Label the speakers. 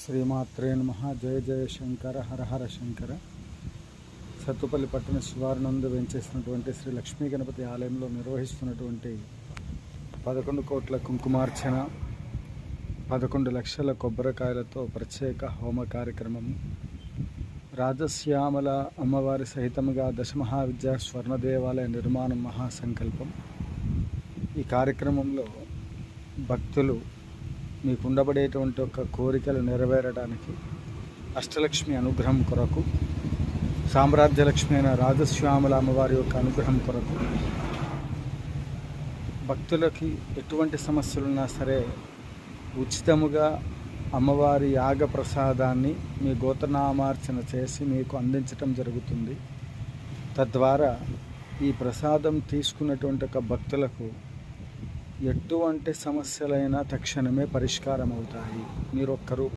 Speaker 1: శ్రీమాత్రే నమః. జయ జయ శంకర, హర హర శంకర. సత్తుపల్లి పట్టణ శివారునందు వెంచేసినటువంటి శ్రీ లక్ష్మీ గణపతి ఆలయంలో నిర్వహిస్తున్నటువంటి 11 కోట్ల కుంకుమార్చన, 11 లక్షల కొబ్బరికాయలతో ప్రత్యేక హోమ కార్యక్రమము, రాజశ్యామల అమ్మవారి సహితముగా దశమహావిద్యా స్వర్ణ దేవాలయ నిర్మాణం మహాసంకల్పం. ఈ కార్యక్రమంలో భక్తులు మీకు ఉండబడేటువంటి ఒక కోరికలు నెరవేరడానికి, అష్టలక్ష్మి అనుగ్రహం కొరకు, సామ్రాజ్యలక్ష్మి అయిన రాజశ్యామల అమ్మవారి యొక్క అనుగ్రహం కొరకు, భక్తులకి ఎటువంటి సమస్యలున్నా సరే ఉచితముగా అమ్మవారి యాగ ప్రసాదాన్ని మీ గోత్రనామార్చన చేసి మీకు అందించటం జరుగుతుంది. తద్వారా ఈ ప్రసాదం తీసుకున్నటువంటి ఒక భక్తులకు ఎటువంటి సమస్యలైనా తక్షణమే పరిష్కారం అవుతాయి. మీరు ఒక్కరు